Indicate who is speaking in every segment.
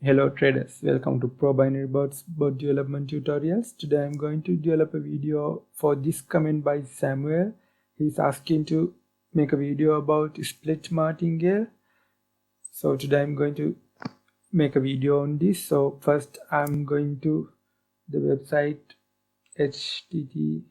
Speaker 1: Hello traders, welcome to Pro+Bots bot development tutorials. Today I'm going to develop a video for this comment by Samuel. He's asking to make a video about split martingale. So today I'm going to make a video on this. So first I'm going to the website https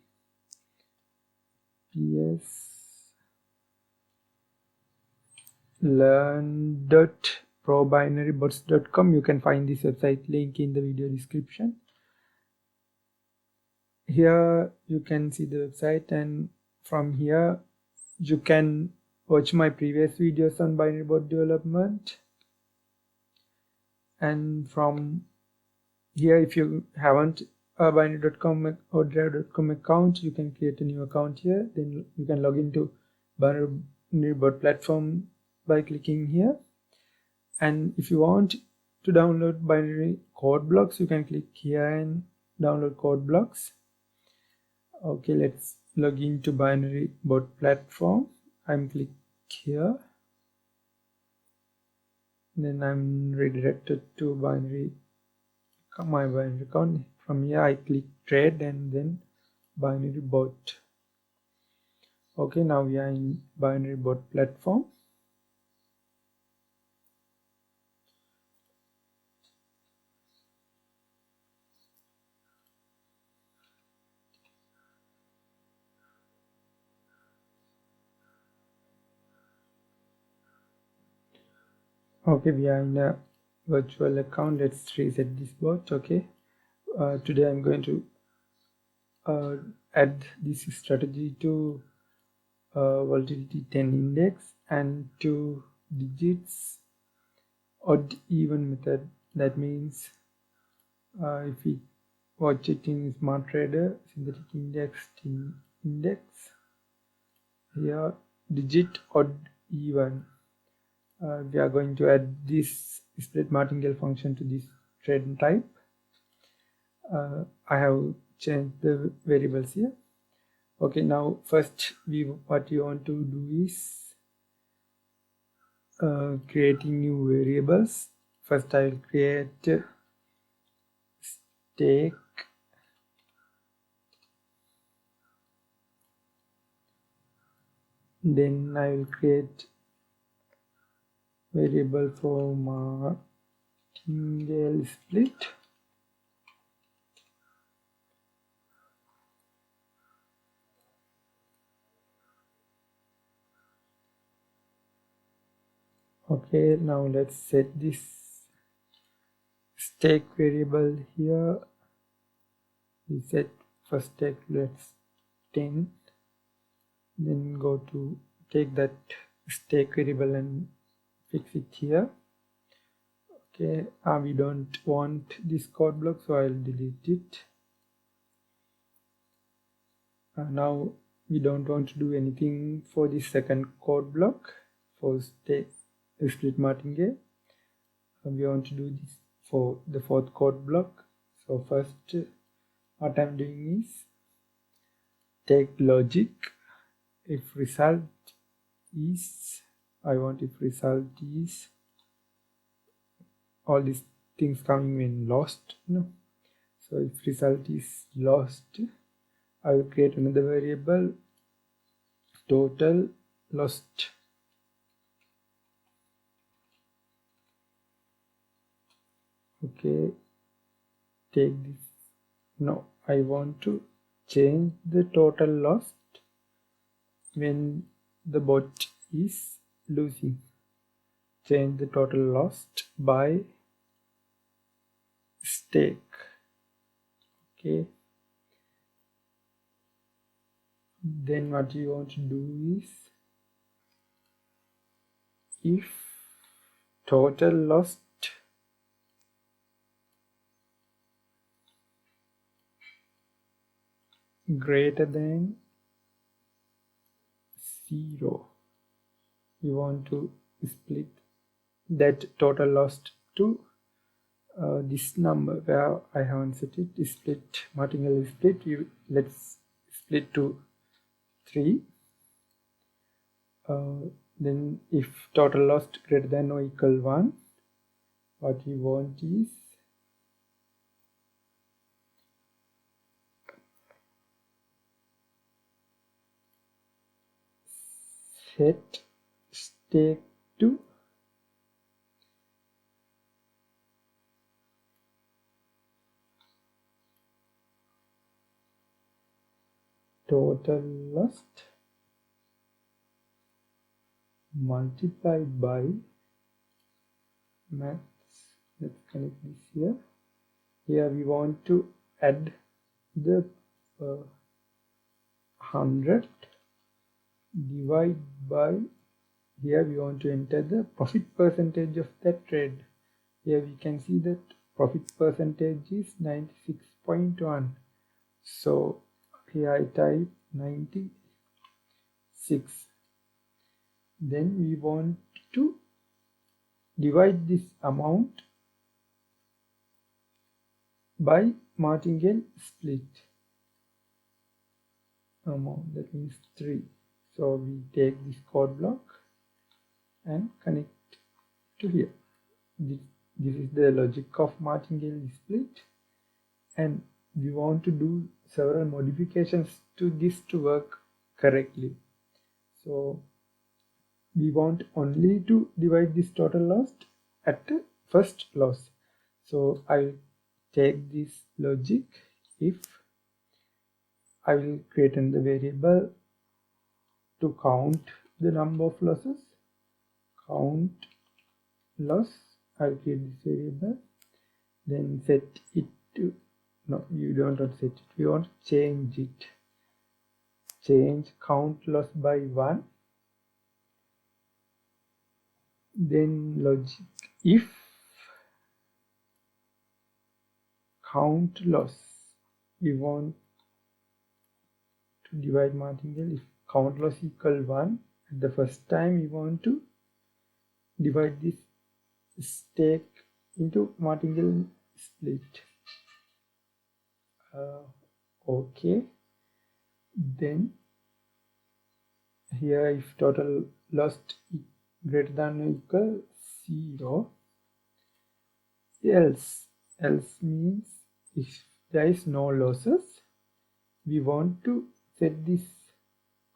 Speaker 1: learn.probinarybots.com. You can find this website link in the video description. Here you can see the website, and from here you can watch my previous videos on binary bot development. And from here, if you haven't a binary.com or drive.com account, you can create a new account here. Then you can log into binary bot platform by clicking here. And if you want to download binary code blocks, you can click here and download code blocks. Okay, let's log into binary bot platform. I'm click here, then I'm redirected to my binary account. From here I click trade and then binary bot. Okay, now we are in binary bot platform. Okay, we are in a virtual account. Let's reset this bot. Okay, today I'm going to add this strategy to volatility 10 index and 2 digits odd even method. That means if we watch it in smart trader synthetic index, here digit odd even, we are going to add this split martingale function to this trade type. I have changed the variables here. Okay, now first what you want to do is creating new variables. First I will create stake, then I will create variable for martingale split. Okay, now let's set this stake variable here. We set first stake, let's 10, then go to take that stake variable and fix it here. Okay, we don't want this code block, so I'll delete it. Now we don't want to do anything for the second code block for stake split martingale. We want to do this for the fourth code block. So first what I'm doing is take logic. If result is, I want if result is all these things coming when lost, no. So if result is lost, I will create another variable total lost. Okay, take this. No, I want to change the total lost when the bot is losing. Change the total lost by stake. Okay, then what you want to do is if total lost greater than 0, you want to split that total lost to this number where I haven't set it. Split martingale split, let's split to 3. Then if total lost greater than or equal 1, what we want is set stake to total loss multiplied by max. Let's connect this here. Here we want to add the 100 divide by, here we want to enter the profit percentage of that trade. Here we can see that profit percentage is 96.1. So here I type 96. Then we want to divide this amount by Martingale split amount, that means 3. So we take this code block and connect to here. This is the logic of Martingale split, and we want to do several modifications to this to work correctly. So we want only to divide this total loss at the first loss. So I will take this logic. If I will create another variable to count the number of losses, count loss, I will create this variable, then set it to, no, you don't want to set it, we want to change it, change count loss by 1. Then logic, if count loss, we want to divide Martingale, if count loss equal 1, at the first time we want to divide this stake into Martingale split. Okay, then here if total loss greater than or equal 0, else means if there is no losses, we want to set this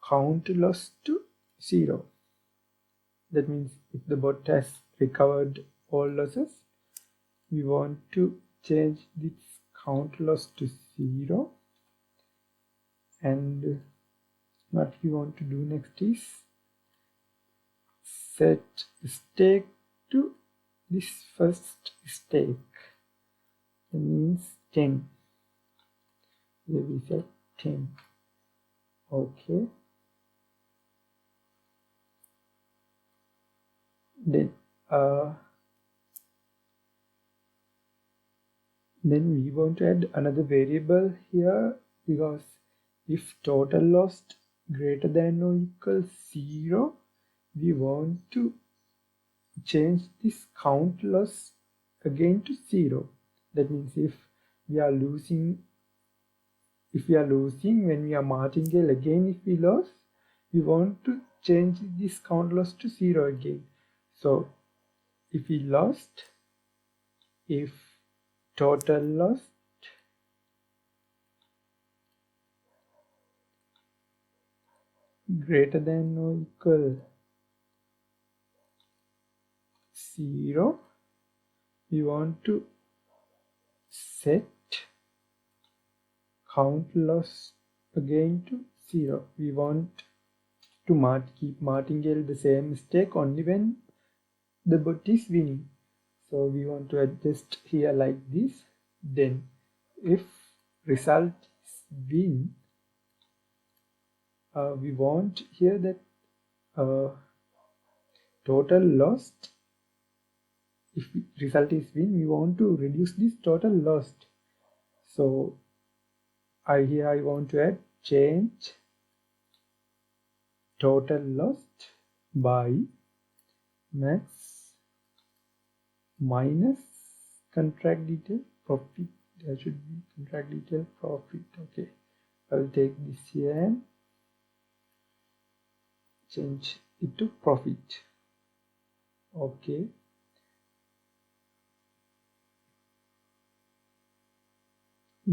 Speaker 1: count loss to 0. That means if the bot has recovered all losses, we want to change this count loss to 0, and what we want to do next is set stake to this first stake. That means 10. Here we set 10. Okay. Then we want to add another variable here, because if total loss greater than or equal 0, we want to change this count loss again to 0. That means if we are losing when we are Martingale again, if we lose, we want to change this count loss to 0 again. So if we lost, if total loss greater than or equal 0, we want to set count loss again to 0. We want to keep Martingale the same stake only when the bot is winning. So we want to adjust here like this. Then if result is win, we want here that total loss, if result is win, we want to reduce this total loss. So here I want to add change total loss by max minus contract detail profit. There should be contract detail profit. Okay, I will take this here and change it to profit. Okay,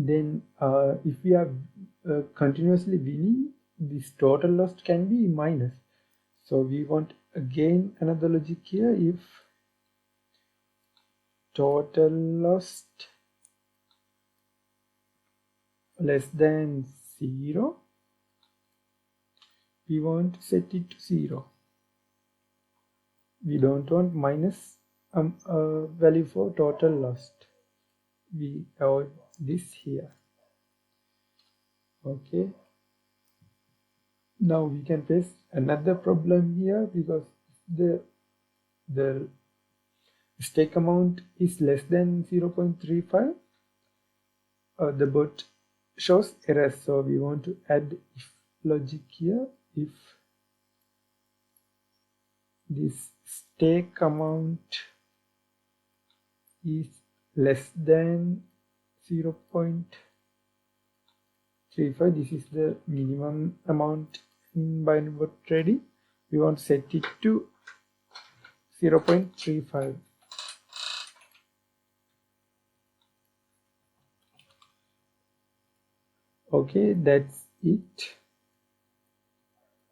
Speaker 1: then if we are continuously winning, this total loss can be minus. So we want again another logic here. If total loss less than 0, we want to set it to 0. We don't want minus value for total loss. We avoid this here. Okay. Now we can face another problem here, because the stake amount is less than 0.35. The bot shows error, so we want to add if logic here. If this stake amount is less than 0.35, this is the minimum amount in binary bot trading, we want to set it to 0.35. Okay, that's it.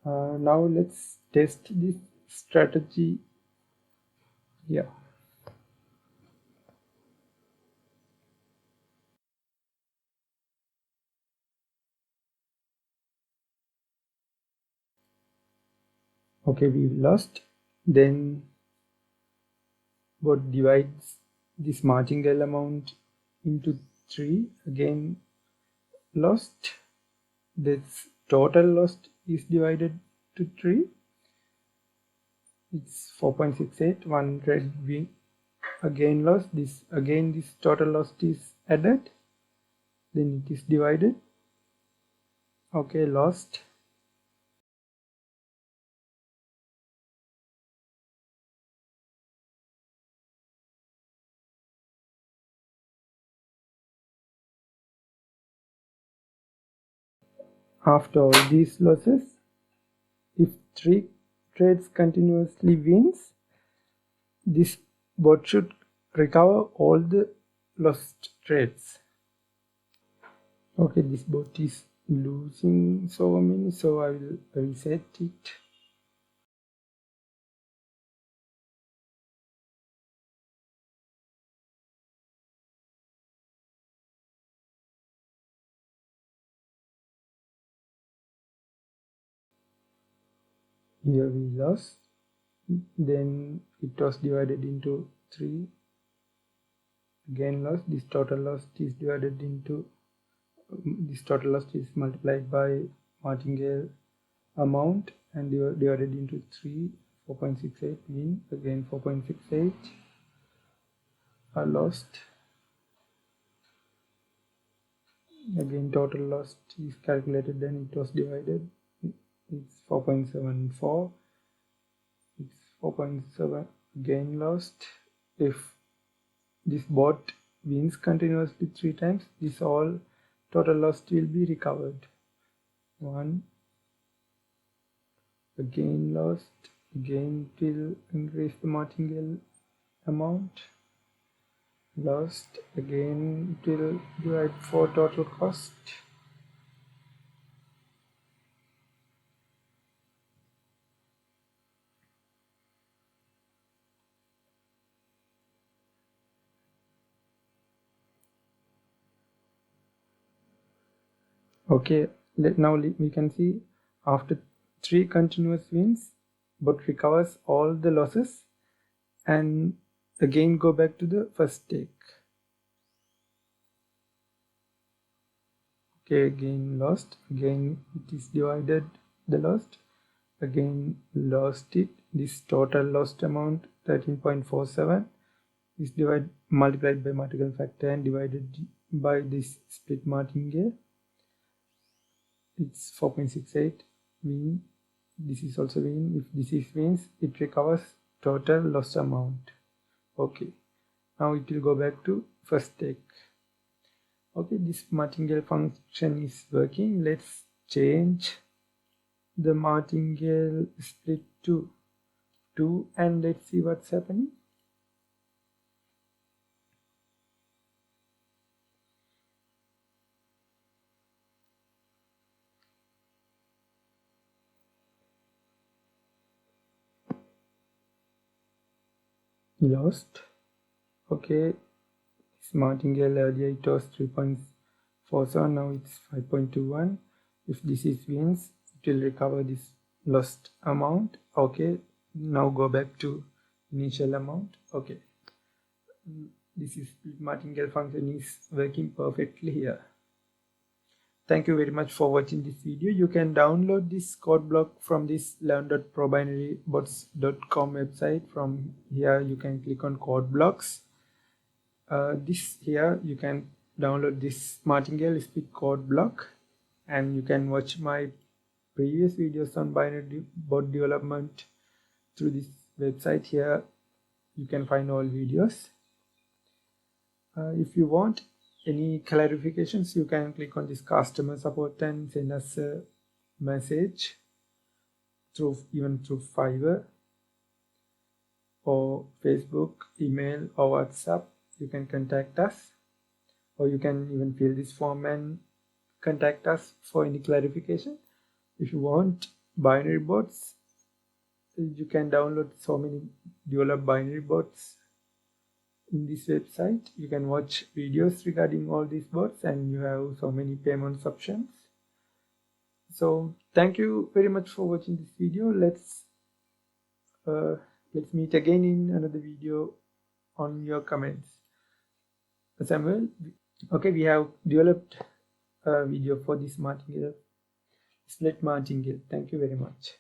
Speaker 1: Now let's test this strategy here. Okay, we lost. Then bot divides this martingale amount into 3. Again lost. This total lost is divided to 3. It's 4.68. One trade win. Again lost. This total lost is added. Then it is divided. Okay, lost. After all these losses, if 3 trades continuously wins, this bot should recover all the lost trades. Okay, this bot is losing so many, so I will reset it. Here we lost. Then it was divided into 3. Again lost. This total loss is divided into this total loss is multiplied by martingale amount and divided into 3. 4.68 win. Again 4.68 are lost. Again total loss is calculated, then it was divided. It's 4.74. It's 4.7 again lost. If this bot wins continuously 3 times, this all total loss will be recovered. 1. Again lost. Again it will increase the martingale amount. Lost. Again it will divide for total cost. Okay, now we can see after 3 continuous wins, bot recovers all the losses and again go back to the first stake. Okay, again lost. Again it is divided the lost. Again lost it. This total lost amount 13.47 is multiplied by martingale factor and divided by this split martingale. It's 4.68 win. This is also win. If this is wins, it recovers total loss amount. Okay, now it will go back to first stake. Okay, this martingale function is working. Let's change the martingale split to 2 and let's see what's happening. lost. Okay, this Martingale earlier it was 3.47, now it's 5.21. If this is wins, it will recover this lost amount. Okay, now go back to initial amount. Okay, this is Martingale function is working perfectly here. Thank you very much for watching this video. You can download this code block from this learn.probinarybots.com website. From here you can click on code blocks. This here you can download this Martingale split code block, and you can watch my previous videos on binary bot development through this website. Here you can find all videos. If you want any clarifications, you can click on this customer support and send us a message even through Fiverr or Facebook, email or WhatsApp. You can contact us, or you can even fill this form and contact us for any clarification. If you want binary bots, you can download so many developed binary bots in this website. You can watch videos regarding all these bots, and you have so many payments options. So thank you very much for watching this video. Let's meet again in another video on your comments. Samuel, okay, we have developed a video for this Martingale, split Martingale. Thank you very much.